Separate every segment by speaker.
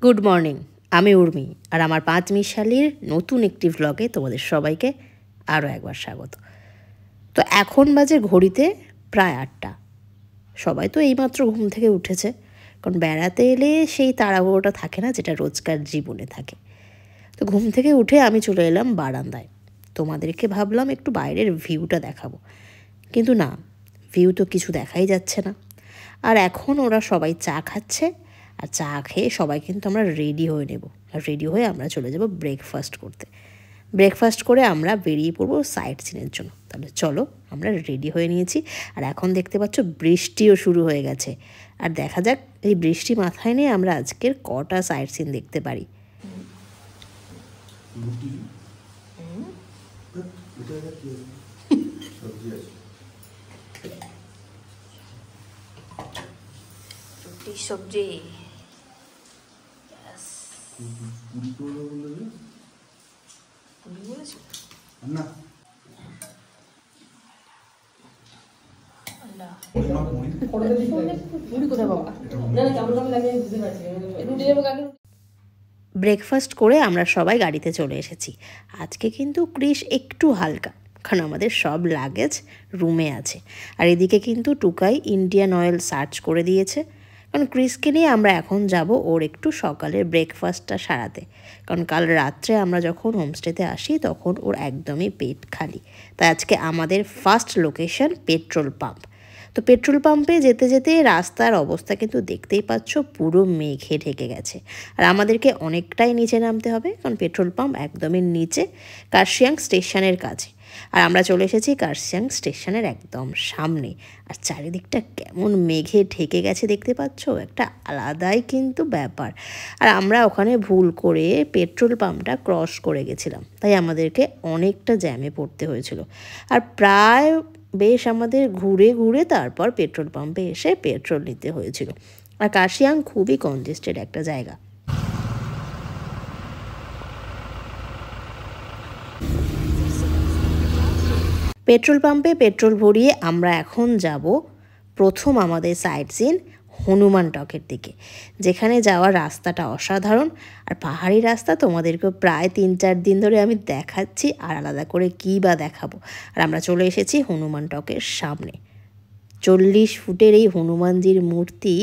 Speaker 1: Good morning, আমি উর্মি আর আমার 5 মিশালির নতুন একটি ভ্লগে তোমাদের সবাইকে আরও একবার স্বাগত। তো এখন বাজে ঘড়িতে প্রায় 8টা। সবাই তো এইমাত্র ঘুম থেকে উঠেছে, কারণ বেড়াতে এলে সেই তাড়াহুড়োটা থাকে না যেটা রোজকার জীবনে থাকে। তো ঘুম থেকে উঠে আমি চলে এলাম বারান্দায়। তোমাদেরকে ভাবলাম একটু বাইরের ভিউটা দেখাবো, কিন্তু না, ভিউ তো কিছু দেখাই যাচ্ছে না। আর এখন ওরা সবাই চা খাচ্ছে, আর চা খেয়ে সবাই কিন্তু আমরা রেডি হয়ে নেব। আর রেডি হয়ে আমরা চলে যাব ব্রেকফাস্ট করতে। ব্রেকফাস্ট করে আমরা বেরিয়ে পড়বো সাইট সিনের জন্য। তাহলে চলো, আমরা রেডি হয়ে নিয়েছি। আর এখন দেখতে পাচ্ছ বৃষ্টিও শুরু হয়ে গেছে। আর দেখা যাক এই বৃষ্টি মাথায় নিয়ে আমরা আজকের কটা সাইট সিন দেখতে পারি। সবজি না ব্রেকফাস্ট করে আমরা সবাই গাড়িতে চলে এসেছি। আজকে কিন্তু ক্রিস একটু হালকা, কারণ আমাদের সব লাগেজ রুমে আছে। আর এদিকে কিন্তু টুকাই ইন্ডিয়ান অয়েল সার্চ করে দিয়েছে, কারণ ক্রিসকে নিয়ে আমরা এখন যাব ওর একটু সকালের ব্রেকফাস্টটা সারাতে। কারণ কাল রাত্রে আমরা যখন হোমস্টেতে আসি তখন ওর একদমই পেট খালি। তাই আজকে আমাদের ফার্স্ট লোকেশন পেট্রোল পাম্প। তো পেট্রোল পাম্পে যেতে যেতে রাস্তার অবস্থা কিন্তু দেখতেই পাচ্ছ, পুরো মেঘে ঢেকে গেছে। আর আমাদেরকে অনেকটাই নিচে নামতে হবে, কারণ পেট্রোল পাম্প একদমই নিচে কার্শিয়াং স্টেশনের কাছে। আর আমরা চলে এসেছি কার্শিয়াং স্টেশনের একদম সামনে। আর চারিদিকটা কেমন মেঘে ঢেকে গেছে দেখতে পাচ্ছ, একটা আলাদাই কিন্তু ব্যাপার। আর আমরা ওখানে ভুল করে পেট্রোল পাম্পটা ক্রস করে গেছিলাম, তাই আমাদেরকে অনেকটা জ্যামে পড়তে হয়েছিল। আর প্রায় বেশ আমাদের ঘুরে ঘুরে তারপর পেট্রোল পাম্পে এসে পেট্রোল নিতে হয়েছিল। আর কার্শিয়াং খুবই কনজেস্টেড একটা জায়গা। পেট্রোল পাম্পে পেট্রোল ভরিয়ে আমরা এখন যাব প্রথম আমাদের সাইট সিন হনুমান টকের দিকে, যেখানে যাওয়ার রাস্তাটা অসাধারণ। আর পাহাড়ি রাস্তা তোমাদেরকে প্রায় 3-4 দিন ধরে আমি দেখাচ্ছি, আর আলাদা করে কী বা দেখাবো। আর আমরা চলে এসেছি হনুমান টকের সামনে। 40 ফুটের এই হনুমানজির মূর্তি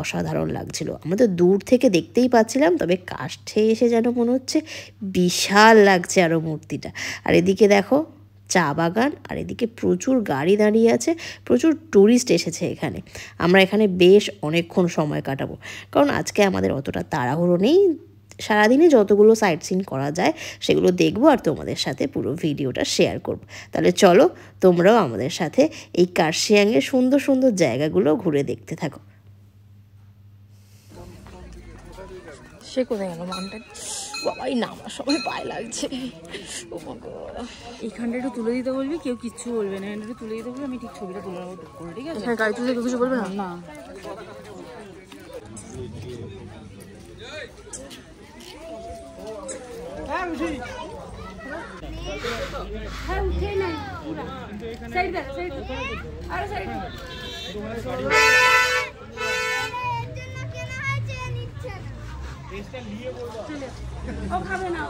Speaker 1: অসাধারণ লাগছিল। আমরা তো দূর থেকে দেখতেই পাচ্ছিলাম, তবে কাছে এসে যেন মনে হচ্ছে বিশাল লাগছে আরও মূর্তিটা। আর এদিকে দেখো চা বাগান, আর এদিকে প্রচুর গাড়ি দাঁড়িয়ে আছে, প্রচুর ট্যুরিস্ট এসেছে এখানে। আমরা এখানে বেশ অনেকক্ষণ সময় কাটাবো, কারণ আজকে আমাদের অতটা তাড়াহুড়ো নেই। সারাদিনে যতগুলো সাইট সিন করা যায় সেগুলো দেখবো, আর তোমাদের সাথে পুরো ভিডিওটা শেয়ার করব। তাহলে চলো, তোমরাও আমাদের সাথে এই কার্শিয়াংয়ের সুন্দর সুন্দর জায়গাগুলো ঘুরে দেখতে থাকো। সে কোথায় গেল মানটা? বাবাই নামার সময় পায়ে লাগছে। ও বাবা,
Speaker 2: এইখানটা একটু তুলে দিতে বলবি, কেউ কিচ্ছু বলবে না। এখানটা তুলে দিতে বলবি, আমি ঠিক ছবিটা তুলে নেবো টুক করে, ঠিক আছে?
Speaker 1: হ্যাঁ, গাড়ি তুলে কিছু বলবে না?
Speaker 2: না।
Speaker 3: হ্যাঁ উঠে নাই পুরা সাইড দাও, সাইড আরে সাইড ও খাবে না।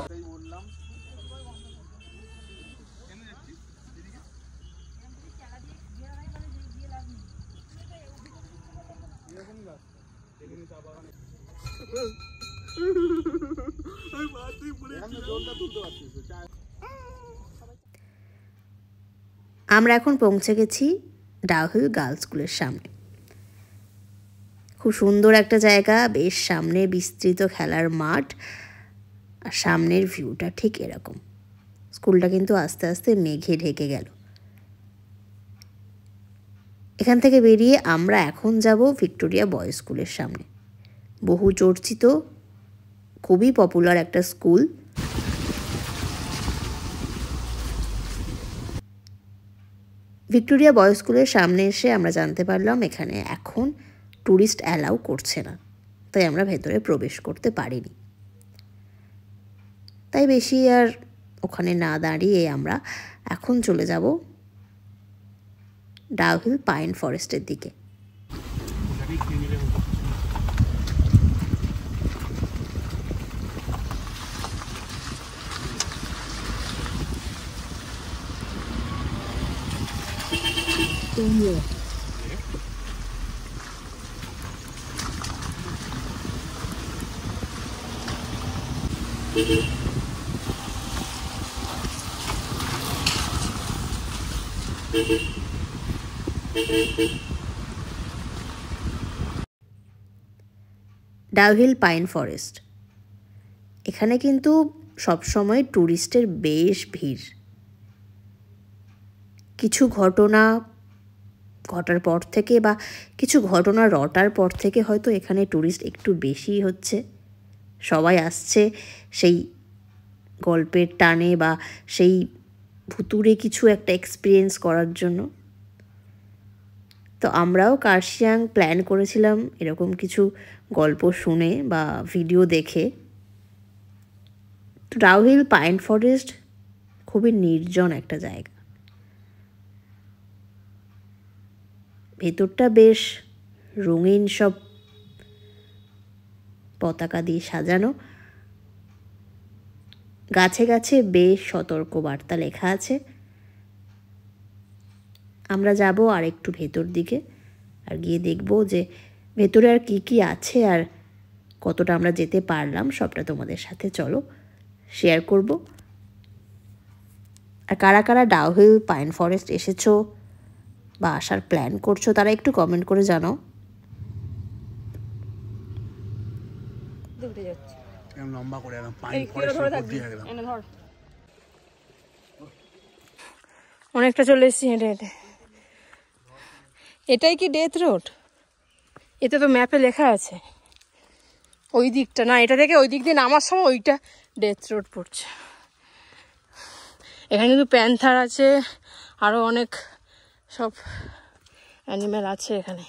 Speaker 1: আমরা এখন পৌঁছে গেছি ডাউহিল গার্লস স্কুলের সামনে। খুব সুন্দর একটা জায়গা, বেশ সামনে বিস্তৃত খেলার মাঠ, আর সামনের ভিউটা ঠিক এরকম। স্কুলটা কিন্তু আস্তে আস্তে মেঘে ঢেকে গেল। এখান থেকে বেরিয়ে আমরা এখন যাব ভিক্টোরিয়া বয়েজ স্কুলের সামনে। বহু চর্চিত, খুবই পপুলার একটা স্কুল। ভিক্টোরিয়া বয়েজ স্কুলের সামনে এসে আমরা জানতে পারলাম এখানে এখন ট্যুরিস্ট অ্যালাউ করছে না, তাই আমরা ভেতরে প্রবেশ করতে পারিনি। তাই বেশি আর ওখানে না দাঁড়িয়ে আমরা এখন চলে যাব ডাউহিল পাইন ফরেস্টের দিকে। Dowhill pine forest. এখানে কিন্তু সবসময় ট্যুরিস্টের বেশ ভিড়। কিছু ঘটনা ঘটার পর থেকে বা কিছু ঘটনা রটার পর থেকে হয়তো এখানে ট্যুরিস্ট একটু বেশি হচ্ছে। সবাই আসছে সেই গল্পের টানে বা সেই ভুতুড়ে কিছু একটা এক্সপিরিয়েন্স করার জন্য। তো আমরাও কার্শিয়াং প্ল্যান করেছিলাম এরকম কিছু গল্প শুনে বা ভিডিও দেখে। তো ডাউহিল পাইন ফরেস্ট খুবই নির্জন একটা জায়গা। ভেতরটা বেশ রঙিন সব পতাকা দিয়ে সাজানো। গাছে গাছে বেশ সতর্ক বার্তা লেখা আছে। আমরা যাব আর একটু ভেতর দিকে, আর গিয়ে দেখব যে ভেতরে আর কি কি আছে আর কতটা আমরা যেতে পারলাম সবটা তোমাদের সাথে চলো শেয়ার করব। আর কারা কারা ডাউহিল পাইন ফরেস্ট এসেছো বা আসার প্ল্যান করছো তারা একটু কমেন্ট করে জানাও।
Speaker 3: অনেকটা চলে এসেছি হেঁটে হেঁটে। এটাই কি ডেথ রোড? এতে তো ম্যাপে লেখা আছে ওই দিকটা, না এটা থেকে ওই দিক দিয়ে নামার সময় ওইটা ডেথ রোড পড়ছে। এখানে কিন্তু প্যান্থার আছে, আরও অনেক সব অ্যানিম্যাল আছে এখানে।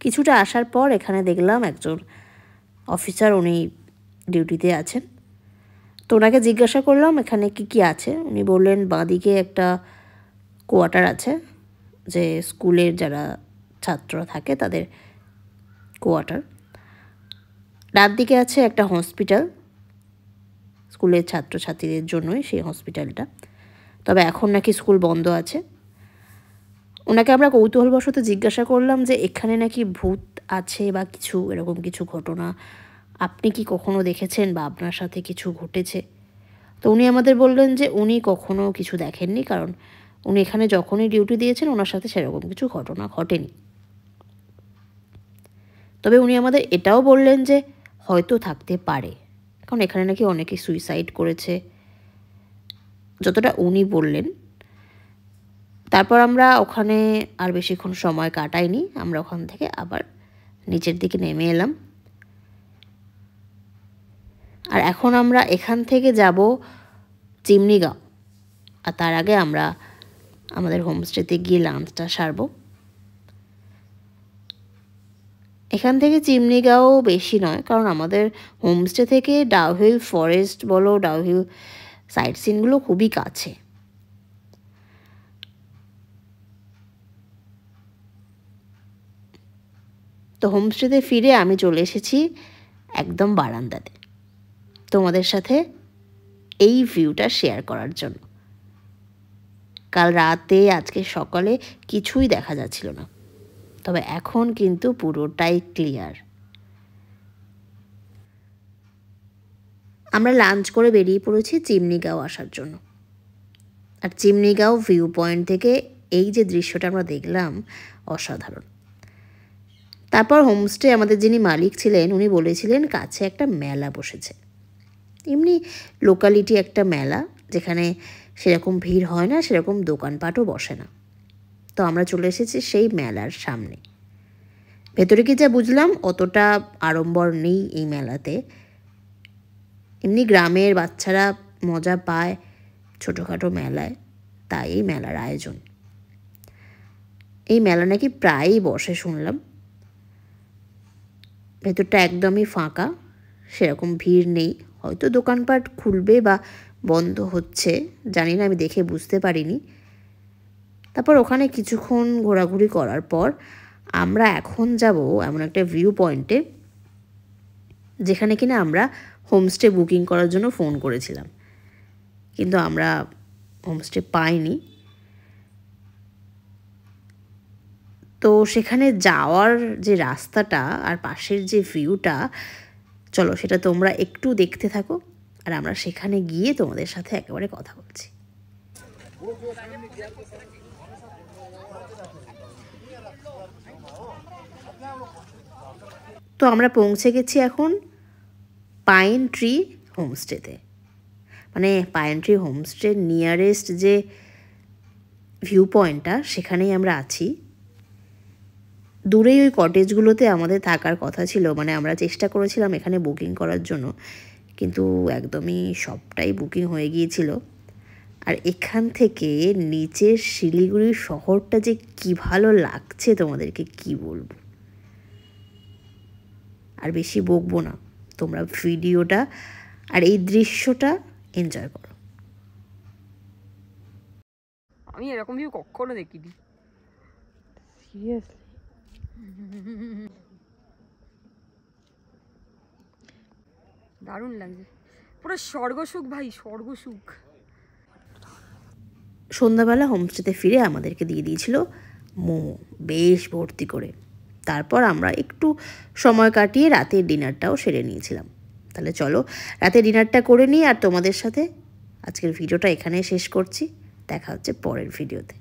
Speaker 1: কিছুটা আসার পর এখানে দেখলাম একজন অফিসার, উনি ডিউটিতে আছেন। তো ওনাকে জিজ্ঞাসা করলাম এখানে কি কি আছে। উনি বললেন বাঁদিকে একটা কোয়ার্টার আছে, যে স্কুলের যারা ছাত্ররা থাকে তাদের কোয়ার্টার। ডান দিকে আছে একটা হসপিটাল, স্কুলের ছাত্রছাত্রীদের জন্যই সেই হসপিটালটা। তবে এখন নাকি স্কুল বন্ধ আছে। ওনাকে আমরা কৌতূহলবশত জিজ্ঞাসা করলাম যে এখানে নাকি ভূত আছে বা কিছু এরকম কিছু ঘটনা আপনি কি কখনো দেখেছেন বা আপনার সাথে কিছু ঘটেছে। তো উনি আমাদের বললেন যে উনি কখনো কিছু দেখেননি, কারণ উনি এখানে যখনই ডিউটি দিয়েছেন ওনার সাথে সেরকম কিছু ঘটনা ঘটেনি। তবে উনি আমাদের এটাও বললেন যে হয়তো থাকতে পারে, কারণ এখানে নাকি অনেকে সুইসাইড করেছে, যতটা উনি বললেন। তারপর আমরা ওখানে আর বেশিক্ষণ সময় কাটাইনি, আমরা ওখান থেকে আবার নিচের দিকে নেমে এলাম। আর এখন আমরা এখান থেকে যাব চিমনিগাঁও, আর তার আগে আমরা আমাদের হোমস্টেতে গিয়ে লাঞ্চটা সারবো। এখান থেকে চিমনিগাঁও বেশি নয়, কারণ আমাদের হোমস্টে থেকে ডাউহিল ফরেস্ট বলো, ডাউহিল সাইট সিনগুলো খুবই কাছে। তো হোমস্টেতে ফিরে আমি চলে এসেছি একদম বারান্দাতে তোমাদের সাথে এই ভিউটা শেয়ার করার জন্য। কাল রাতে আজকে সকালে কিছুই দেখা যাচ্ছিল না, তবে এখন কিন্তু পুরোটাই ক্লিয়ার। আমরা লাঞ্চ করে বেরিয়ে পড়েছি চিমনিগাঁও আসার জন্য। আর চিমনিগাঁও ভিউ পয়েন্ট থেকে এই যে দৃশ্যটা আমরা দেখলাম অসাধারণ। তারপর হোমস্টে আমাদের যিনি মালিক ছিলেন উনি বলেছিলেন কাছে একটা মেলা বসেছে, এমনি লোকালিটি একটা মেলা, যেখানে সেরকম ভিড় হয় না, সেরকম দোকানপাটও বসে না। তো আমরা চলে এসেছি সেই মেলার সামনে। ভেতরে কি যা বুঝলাম অতটা আড়ম্বর নেই এই মেলাতে, এমনি গ্রামের বাচ্চারা মজা পায় ছোটোখাটো মেলায়, তাই এই মেলার আয়োজন। এই মেলা নাকি প্রায়ই বসে শুনলাম। ভেতরটা একদমই ফাঁকা, সেরকম ভিড় নেই, হয়তো দোকানপাট খুলবে বা বন্ধ হচ্ছে জানি না, আমি দেখে বুঝতে পারিনি। তারপর ওখানে কিছুক্ষণ ঘোরাঘুরি করার পর আমরা এখন যাব এমন একটা ভিউ পয়েন্টে যেখানে কিনা আমরা হোমস্টে বুকিং করার জন্য ফোন করেছিলাম, কিন্তু আমরা হোমস্টে পাইনি। তো সেখানে যাওয়ার যে রাস্তাটা আর পাশের যে ভিউটা, চলো সেটা তোমরা একটু দেখতে থাকো, আর আমরা সেখানে গিয়ে তোমাদের সাথে একেবারে কথা বলছি। তো আমরা পৌঁছে গেছি এখন পাইন ট্রি হোমস্টেতে। মানে পাইন ট্রি হোমস্টের নিয়ারেস্ট যে ভিউ পয়েন্টটা, সেখানেই আমরা আছি। দূরেই ওই কটেজগুলোতে আমাদের থাকার কথা ছিল, মানে আমরা চেষ্টা করেছিলাম এখানে বুকিং করার জন্য, কিন্তু একদমই সবটাই বুকিং হয়ে গিয়েছিল। আর এখান থেকে নিচের শিলিগুড়ি শহরটা যে কি ভালো লাগছে তোমাদেরকে কি বলবো। আর বেশি বকবো না, তোমরা ভিডিওটা আর এই দৃশ্যটা এনজয় করো।
Speaker 2: আমি এরকম ভিউ কখনো দেখিনি।
Speaker 3: সিরিয়াসলি
Speaker 2: দারুণ লাগছে, পুরো স্বর্গসুখ ভাই, স্বর্গসুখ।
Speaker 1: সন্ধ্যাবেলা হোমস্টেতে ফিরে আমাদেরকে দিয়ে দিয়েছিল মোমো বেশ ভর্তি করে। তারপর আমরা একটু সময় কাটিয়ে রাতের ডিনারটাও সেরে নিয়েছিলাম। তাহলে চলো রাতে ডিনারটা করে নিই, আর তোমাদের সাথে আজকের ভিডিওটা এখানেই শেষ করছি। দেখা হচ্ছে পরের ভিডিওতে।